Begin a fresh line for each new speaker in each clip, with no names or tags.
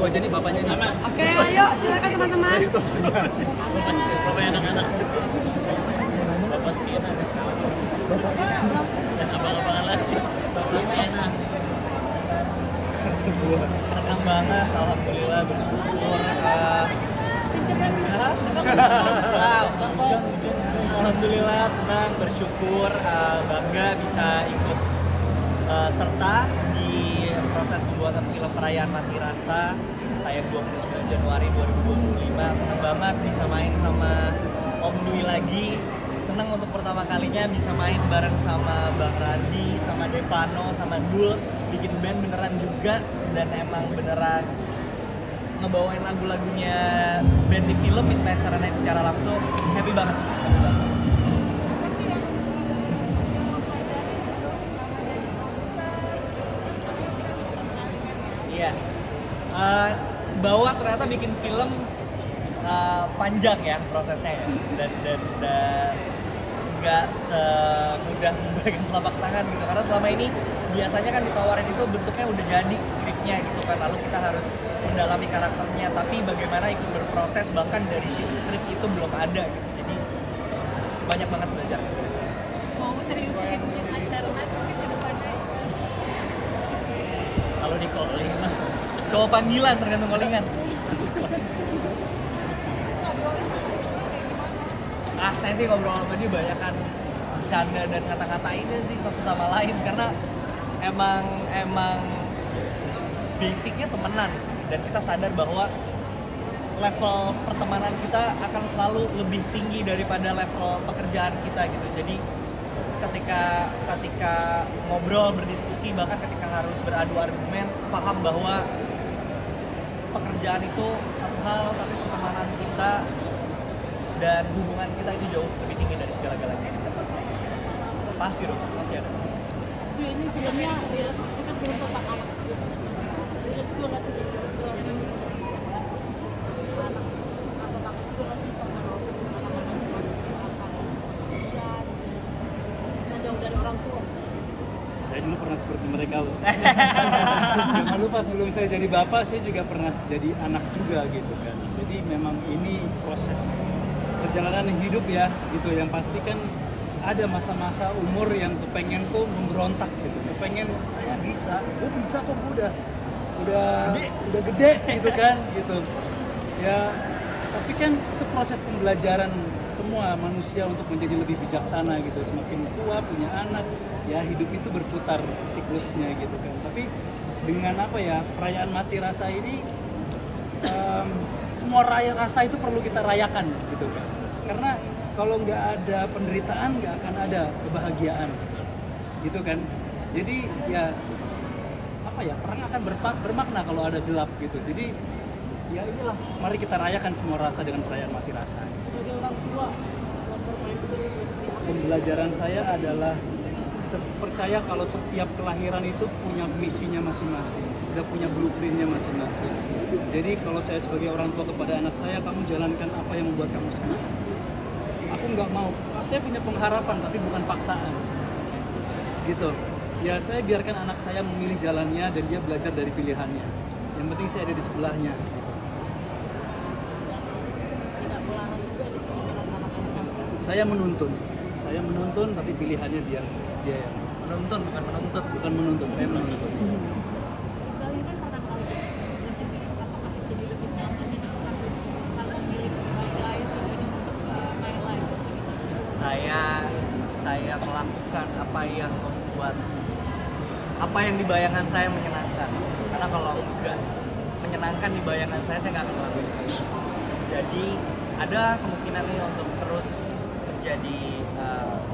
Aku aja nih bapaknya nih.
Oke, ayo silakan teman-teman.
Bapaknya anak-anak. Bapak Skena. Dan abang-abangan lagi. Bapak Skena.
Senang banget, alhamdulillah, bersyukur. Wow. Alhamdulillah senang, bersyukur, bangga bisa ikut serta di proses pembuatan film Perayaan Mati Rasa tayang 29 Januari 2025. Senang banget bisa main sama Om Dwi lagi. Senang untuk pertama kalinya bisa main bareng sama Bang Randi, sama Devano, sama Dul, bikin band beneran juga, dan emang beneran ngebawain lagu-lagunya band di film Midnight Serenade secara langsung. Happy banget. Iya. Bahwa ternyata bikin film panjang ya prosesnya ya, dan nggak semudah memberikan telapak tangan gitu, karena selama ini biasanya kan ditawarin itu bentuknya udah jadi skripnya gitu kan, lalu kita harus mendalami karakternya, tapi bagaimana ikut berproses bahkan dari si skrip itu belum ada gitu, jadi banyak banget belajar.
Mau seriusin Midnight Serenade ke depannya?
Kalau di calling mah
Cowok panggilan tergantung callingan. Saya sih ngobrol sama dia banyak kan bercanda dan kata-katainnya sih satu sama lain, karena emang basicnya temenan, dan kita sadar bahwa level pertemanan kita akan selalu lebih tinggi daripada level pekerjaan kita gitu. Jadi ketika ngobrol, berdiskusi, bahkan ketika harus beradu argumen, paham bahwa pekerjaan itu satu hal, tapi pertemanan kita dan hubungan kita itu jauh lebih tinggi dari segala-galanya. Pasti dong, pasti ada.
Ini filmnya kita belum tentang anak. Jadi itu nggak sih anak rasa takut itu nggak sih tentang anak-anak bisa jauh dari orang tua.
Saya dulu pernah seperti mereka loh. Jangan lupa sebelum saya jadi bapak, saya juga pernah jadi anak juga gitu kan. Jadi memang ini proses perjalanan hidup ya gitu. Yang pasti kan ada masa-masa umur yang kepengen tuh memberontak gitu. Kepengen saya bisa, gue bisa kok, gue udah gede gitu kan gitu. Ya tapi kan itu proses pembelajaran semua manusia untuk menjadi lebih bijaksana gitu. Semakin tua punya anak, ya hidup itu berputar siklusnya gitu kan. Tapi dengan apa ya, perayaan Mati Rasa ini semua rasa itu perlu kita rayakan gitu kan. Karena kalau nggak ada penderitaan nggak akan ada kebahagiaan gitu kan. Jadi ya apa ya, perang akan bermakna kalau ada gelap gitu. Jadi ya inilah, mari kita rayakan semua rasa dengan perayaan Mati Rasa.
Sebagai orang tua,
Pembelajaran saya adalah percaya kalau setiap kelahiran itu punya misinya masing-masing, udah punya blueprintnya masing-masing. Jadi kalau saya sebagai orang tua kepada anak saya, kamu jalankan apa yang membuat kamu senang. Aku nggak mau, saya punya pengharapan tapi bukan paksaan gitu ya. Saya biarkan anak saya memilih jalannya dan dia belajar dari pilihannya, yang penting saya ada di sebelahnya. Saya menuntun tapi pilihannya dia yang
Menuntun bukan menuntut.
bukan menuntut, saya menuntun.
kalian kan pernah kali apakah jadi lebih nyaman kalau memilih baik lain dibanding untuk main lain?
Saya melakukan apa yang di bayangan saya menyenangkan, karena kalau enggak menyenangkan di bayangan saya nggak akan ngelakuin itu. Jadi ada kemungkinan nih untuk terus menjadi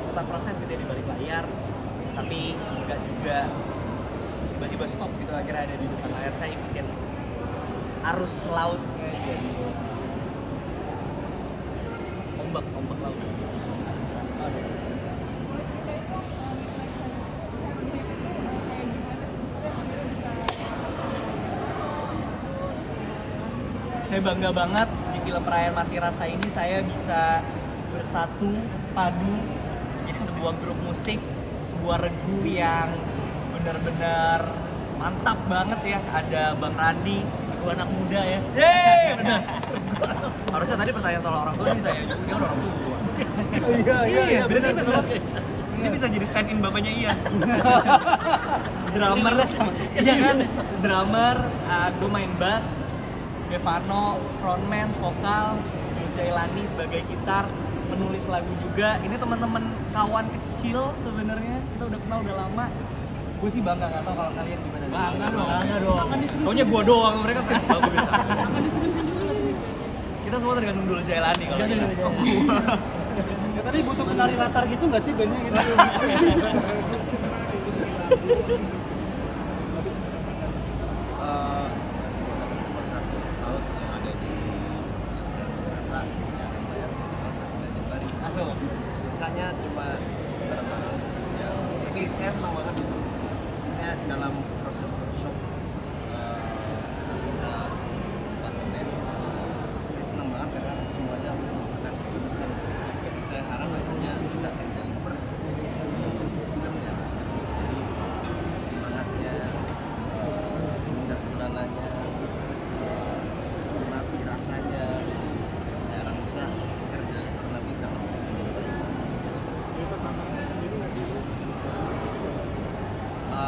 bukan proses gitu ya di balik layar, tapi enggak juga tiba-tiba stop gitu akhirnya ada di depan layar. Saya ikutin arus lautnya, jadi ombak laut. Saya bangga banget di film Perayaan Mati Rasa ini saya bisa bersatu padu jadi sebuah grup musik, sebuah regu yang benar-benar mantap banget ya. Ada Bang Randi,
Dua anak muda ya.
Yeay, benar. Harusnya tadi pertanyaan soal orang tua ini ditanya juga, dia orang tua. Iya, benar soal. Ini bisa jadi stand in bapaknya Ian. Drummer, iya kan? Drummer, gue main bass, Devano, frontman, vokal, Jailani sebagai gitar, menulis lagu juga. Ini teman-teman kawan kecil sebenarnya, kita udah kenal udah lama. Gue sih bangga, nggak tahu kalau kalian gimana.
Bangga dong.
Taunya gue doang, mereka kan bagus biasa.
Akan diseriusin juga nggak sih?
Kita semua tergantung dulu Jailani kalau
Iya,
kita.
iya,
Ya, tadi butuh penari latar gitu nggak sih bandnya gitu?
Nomor satu laut yang ada di Rasa yang akan bayar tanggal 9 Januari.
Masuk.
Sisanya cuma beberapa ya. Tapi saya senang banget itu. Maksudnya dalam proses workshop setelah kita buat konten, saya senang banget karena semuanya merupakan keputusan. Jadi saya harap akhirnya kita akan deliver filmnya. Jadi semangatnya, mudah-mudahannya, mati rasanya, yang saya harap bisa deliver nanti tanggal 9 Januari.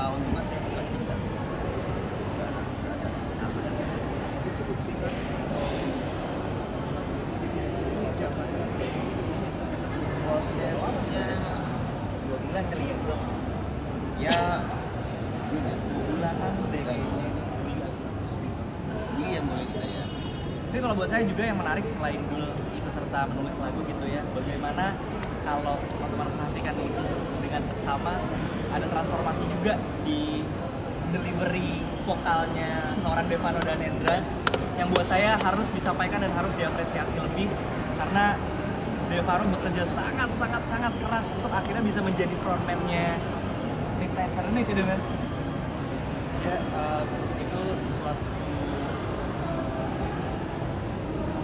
Untungnya saya sebagai bidang prosesnya
2 bulan kali ya, bro.
ya
Bulanan deh kayaknya.
Juli ya mulai kita ya.
Tapi kalau buat saya juga yang menarik selain dulu ikut serta menulis lagu gitu ya, bagaimana kalau teman-teman perhatikan ini dengan seksama ada transformasi juga di delivery vokalnya seorang Devano dan Endras yang buat saya harus disampaikan dan harus diapresiasi lebih karena Devano bekerja sangat keras untuk akhirnya bisa menjadi frontman-nya Midnight Serenade itu kan?
Ya, itu suatu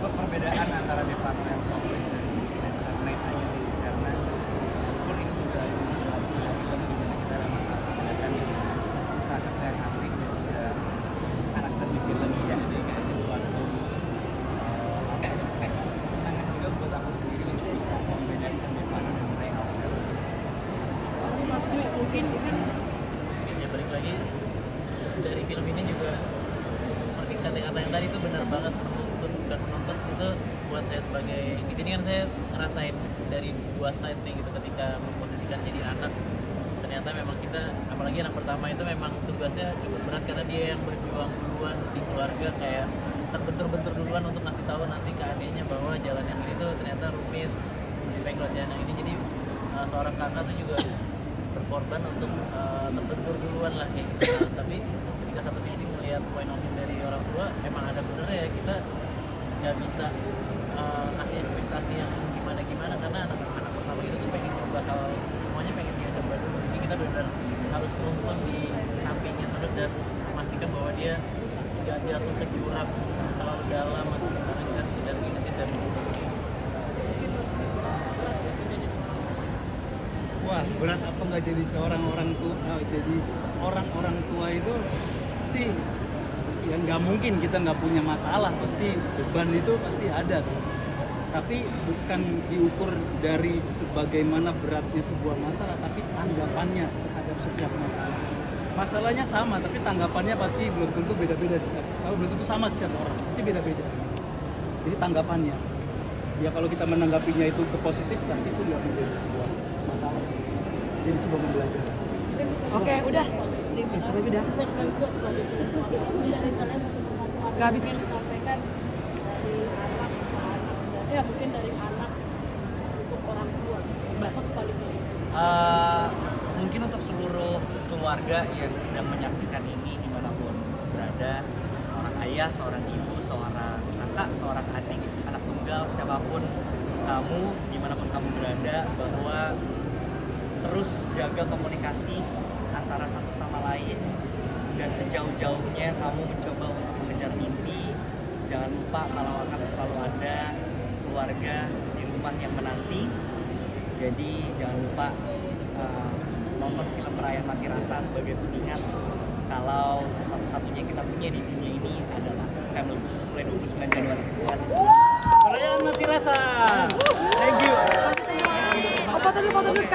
perbedaan antara Devano yang solois dan Midnight Serenade aja sih, karena syukur ini juga harus kita film di mana kita menggunakan karakter yang asli dan juga karakter di film yang jadi kayak suatu kesenangan juga buat aku sendiri untuk bisa membedakan Devano dan mereka.
Tapi maksudnya mungkin
Ya balik lagi dari film ini juga seperti kata-kata yang tadi itu benar banget, menuntut bukan menonton itu buat saya sebagai di sini kan saya ngerasain dari dua side nih gitu ketika memposisikan jadi anak. Ternyata memang kita apalagi anak pertama itu memang tugasnya cukup berat karena dia yang berjuang duluan di keluarga, kayak terbentur-bentur duluan untuk ngasih tahu nanti ke adiknya bahwa jalan yang ini tuh ternyata rumit, lebih baik lewat jalan yang ini. Jadi seorang kakak tuh juga berkorban untuk terbentur duluan lah kayak gitu. Nah, tapi ketika satu sisi melihat point of view dari orang tua, emang ada benernya ya, kita nggak bisa kasih ekspektasi yang gimana-gimana karena anak pertama itu tuh pengen merubah hal semuanya, pengen dia coba dulu. Jadi kita benar-benar harus nonton di sampingnya terus dan memastikan bahwa dia nggak jatuh ke jurang terlalu dalam atau gimana, kita sekedar ngingetin dan
Wah, berat apa nggak jadi seorang orang tua? Jadi seorang orang tua itu sih ya nggak mungkin kita nggak punya masalah, pasti beban itu pasti ada tuh. Tapi bukan diukur dari sebagaimana beratnya sebuah masalah, tapi tanggapannya terhadap setiap masalah. Masalahnya sama, tapi tanggapannya pasti belum tentu beda-beda setiap. Kalau belum tentu sama setiap orang, pasti beda-beda. Jadi tanggapannya, ya kalau kita menanggapinya itu ke positif, pasti itu nggak menjadi sebuah masalah, jadi sebuah pembelajaran.
Oke, udah. Sampai udah. Segmen kedua sebagai penutup. Dari kalian satu
Nggak habis.
yang disampaikan dari anak ke anak dan ya mungkin dari anak untuk orang tua. Batas paling penting.
Mungkin untuk seluruh keluarga yang sedang menyaksikan ini dimanapun berada, seorang ayah, seorang ibu, seorang kakak, seorang adik, anak tunggal, siapapun kamu, dimanapun kamu berada, bahwa terus jaga komunikasi antara satu sama lain dan sejauh-jauhnya kamu mencoba untuk mengejar mimpi. Jangan lupa kalau akan selalu ada keluarga di rumah yang menanti. Jadi jangan lupa nonton film Perayaan Mati Rasa sebagai pengingat kalau satu-satunya kita punya di dunia ini adalah Family mulai 29 Januari. Terima kasih.
Perayaan mati rasa.
Thank you.
Foto dulu sekali.